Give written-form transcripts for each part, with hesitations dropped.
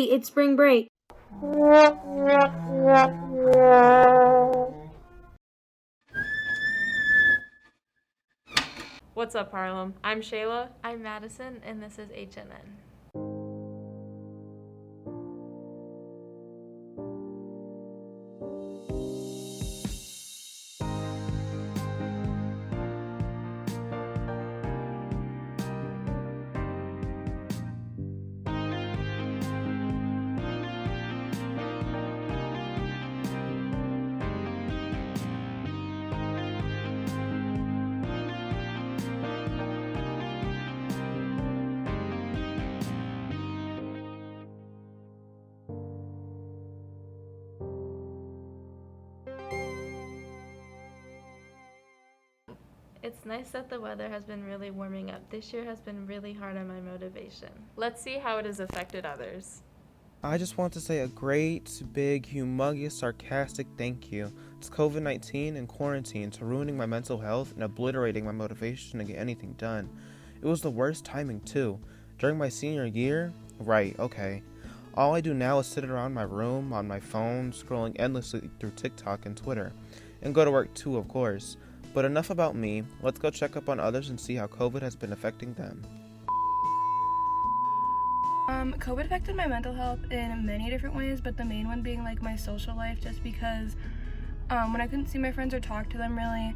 Hey, it's spring break. What's up, Harlem? I'm Shayla. I'm Madison, and this is HNN. It's nice that the weather has been really warming up. This year has been really hard on my motivation. Let's see how it has affected others. I just want to say a great, big, humongous, sarcastic thank you to COVID-19 and quarantine to ruining my mental health and obliterating my motivation to get anything done. It was the worst timing too. During my senior year, right, okay. All I do now is sit around my room on my phone, scrolling endlessly through TikTok and Twitter. And go to work too, of course. But enough about me, let's go check up on others and see how COVID has been affecting them. COVID affected my mental health in many different ways, but the main one being like my social life, just because when I couldn't see my friends or talk to them really,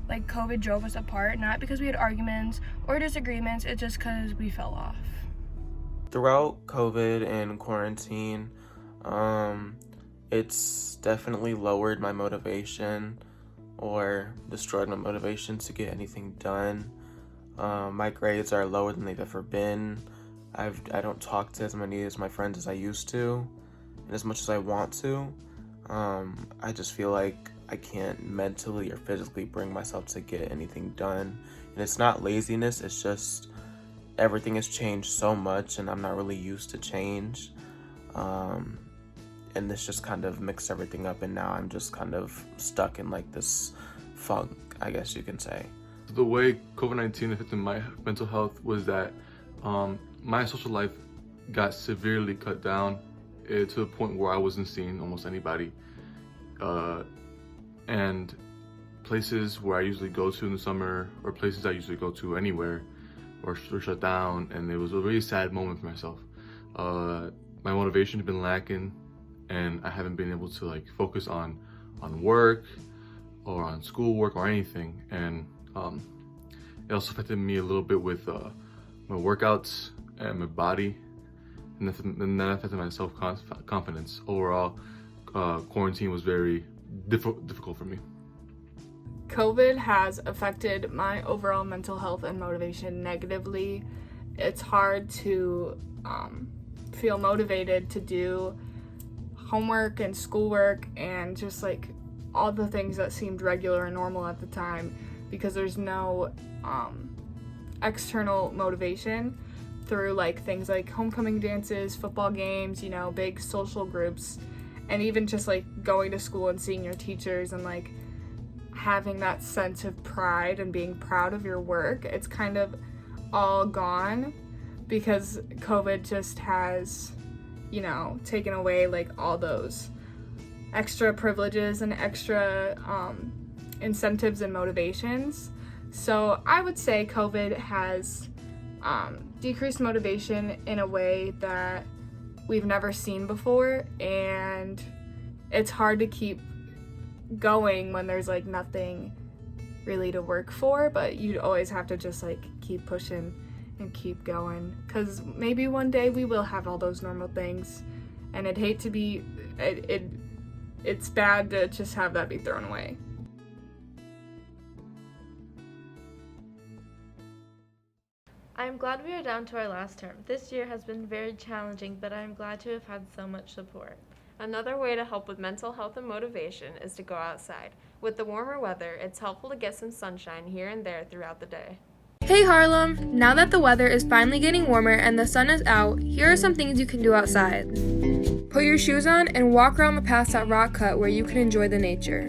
like COVID drove us apart, not because we had arguments or disagreements, it's just because we fell off. Throughout COVID and quarantine, it's definitely lowered my motivation or destroyed my motivation to get anything done. My grades are lower than they've ever been. I don't talk to as many of my friends as I used to, and as much as I want to. I just feel like I can't mentally or physically bring myself to get anything done. And it's not laziness, it's just everything has changed so much and I'm not really used to change. And this just kind of mixed everything up, and now I'm just kind of stuck in like this funk, I guess you can say. The way COVID-19 affected my mental health was that my social life got severely cut down to the point where I wasn't seeing almost anybody. And places where I usually go to in the summer, or places I usually go to anywhere, were shut down, and it was a really sad moment for myself. My motivation had been lacking, and I haven't been able to like focus on work or on schoolwork or anything. And it also affected me a little bit with my workouts and my body, and that affected my self-confidence. Overall, quarantine was very difficult for me. COVID has affected my overall mental health and motivation negatively. It's hard to feel motivated to do homework and schoolwork and just like all the things that seemed regular and normal at the time, because there's no external motivation through like things like homecoming dances, football games, you know, big social groups, and even just like going to school and seeing your teachers and like having that sense of pride and being proud of your work. It's kind of all gone because COVID just has, you know, taken away like all those extra privileges and extra incentives and motivations. So I would say COVID has decreased motivation in a way that we've never seen before, and it's hard to keep going when there's like nothing really to work for, but you always have to just like keep pushing and keep going, because maybe one day we will have all those normal things, and I'd hate to be it's bad to just have that be thrown away. I'm glad we are down to our last term. This year has been very challenging, but I'm glad to have had so much support. Another way to help with mental health and motivation is to go outside. With the warmer weather, it's helpful to get some sunshine here and there throughout the day. Hey Harlem! Now that the weather is finally getting warmer and the sun is out, here are some things you can do outside. Put your shoes on and walk around the paths at Rock Cut where you can enjoy the nature.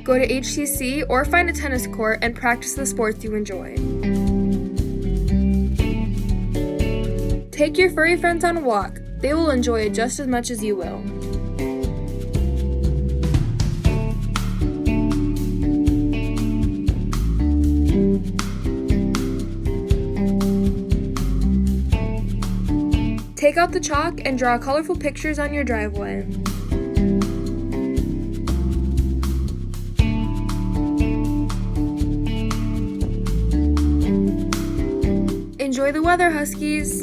Go to HCC or find a tennis court and practice the sports you enjoy. Take your furry friends on a walk. They will enjoy it just as much as you will. Take out the chalk and draw colorful pictures on your driveway. Enjoy the weather, Huskies!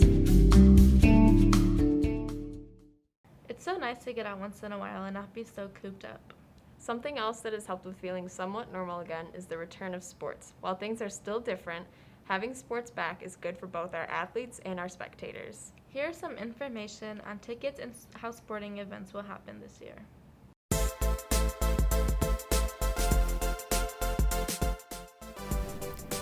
It's so nice to get out once in a while and not be so cooped up. Something else that has helped with feeling somewhat normal again is the return of sports. While things are still different, having sports back is good for both our athletes and our spectators. Here are some information on tickets and how sporting events will happen this year.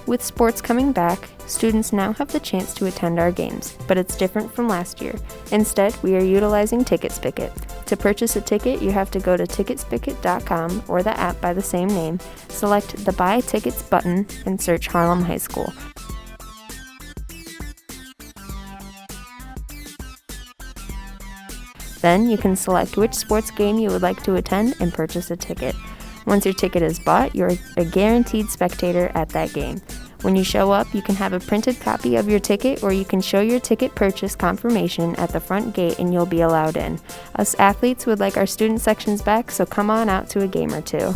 With sports coming back, students now have the chance to attend our games, but it's different from last year. Instead, we are utilizing TicketSpicket. To purchase a ticket, you have to go to ticketspicket.com or the app by the same name, select the Buy Tickets button, and search Harlem High School. Then you can select which sports game you would like to attend and purchase a ticket. Once your ticket is bought, you're a guaranteed spectator at that game. When you show up, you can have a printed copy of your ticket, or you can show your ticket purchase confirmation at the front gate and you'll be allowed in. Us athletes would like our student sections back, so come on out to a game or two.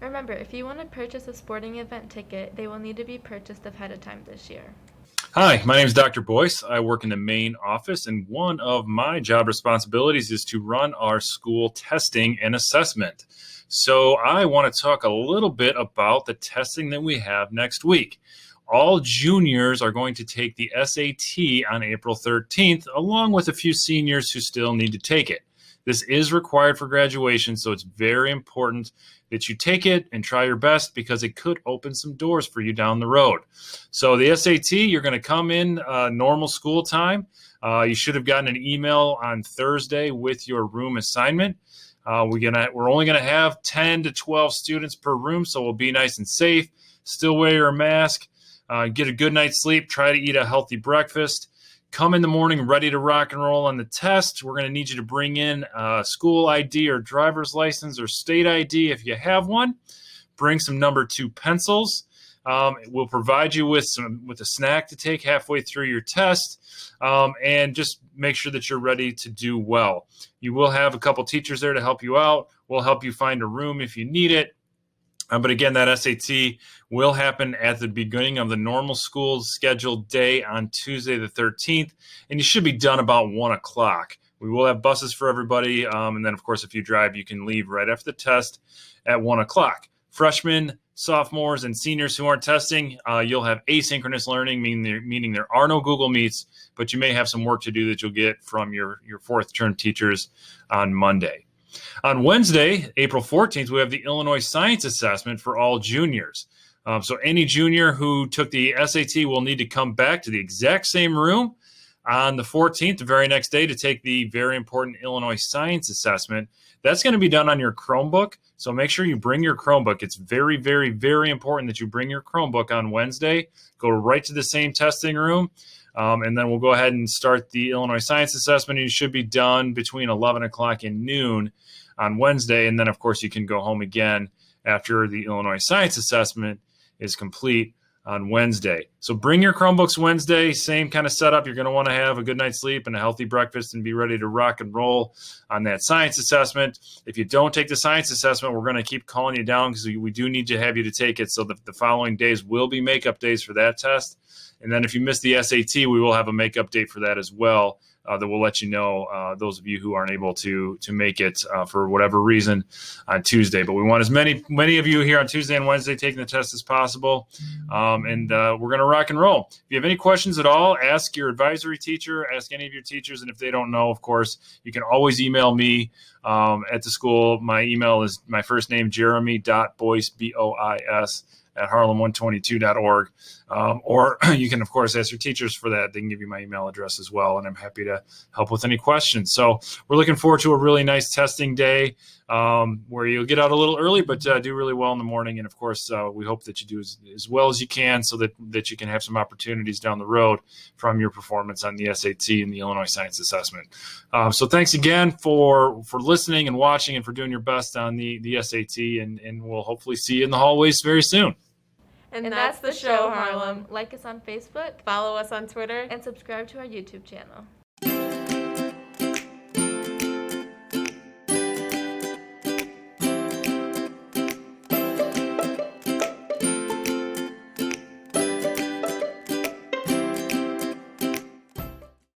Remember, if you want to purchase a sporting event ticket, they will need to be purchased ahead of time this year. Hi, my name is Dr. Boyce. I work in the main office, and one of my job responsibilities is to run our school testing and assessment. So I want to talk a little bit about the testing that we have next week. All juniors are going to take the SAT on April 13th, along with a few seniors who still need to take it. This is required for graduation, so it's very important that you take it and try your best, because it could open some doors for you down the road. So the SAT, you're going to come in normal school time. You should have gotten an email on Thursday with your room assignment. We're only going to have 10 to 12 students per room, so we'll be nice and safe. Still wear your mask. Get a good night's sleep. Try to eat a healthy breakfast. Come in the morning ready to rock and roll on the test. We're going to need you to bring in a school ID or driver's license or state ID if you have one. Bring some number 2 pencils. We'll provide you with a snack to take halfway through your test, and just make sure that you're ready to do well. You will have a couple teachers there to help you out. We'll help you find a room if you need it. But again, that SAT will happen at the beginning of the normal school scheduled day on Tuesday the 13th, and you should be done about 1 o'clock. We will have buses for everybody, and then, of course, if you drive, you can leave right after the test at 1 o'clock. Freshmen, sophomores, and seniors who aren't testing, you'll have asynchronous learning, meaning there are no Google Meets, but you may have some work to do that you'll get from your fourth-term teachers on Monday. On Wednesday, April 14th, we have the Illinois Science Assessment for all juniors. So any junior who took the SAT will need to come back to the exact same room on the 14th, the very next day, to take the very important Illinois Science Assessment. That's going to be done on your Chromebook, so make sure you bring your Chromebook. It's very, very, very important that you bring your Chromebook on Wednesday. Go right to the same testing room, and then we'll go ahead and start the Illinois Science Assessment. You should be done between 11 o'clock and noon on Wednesday, and then, of course, you can go home again after the Illinois Science Assessment is complete on Wednesday. So bring your Chromebooks Wednesday, same kind of setup. You're going to want to have a good night's sleep and a healthy breakfast and be ready to rock and roll on that science assessment. If you don't take the science assessment, we're going to keep calling you down, because we do need to have you to take it. So the following days will be makeup days for that test. And then if you miss the SAT, we will have a makeup date for that as well. That will let you know, those of you who aren't able to make it for whatever reason on Tuesday. But we want as many of you here on Tuesday and Wednesday taking the test as possible. And we're going to rock and roll. If you have any questions at all, ask your advisory teacher, ask any of your teachers. And if they don't know, of course, you can always email me at the school. My email is my first name, jeremy.boyce, Boyce, at harlem122.org. Or you can, of course, ask your teachers for that. They can give you my email address as well, and I'm happy to help with any questions. So we're looking forward to a really nice testing day where you'll get out a little early, but do really well in the morning. And, of course, we hope that you do as well as you can so that you can have some opportunities down the road from your performance on the SAT and the Illinois Science Assessment. So thanks again for listening and watching and for doing your best on the SAT, and we'll hopefully see you in the hallways very soon. And that's the show, Harlem. Like us on Facebook Follow us on Twitter. and subscribe to our YouTube channel.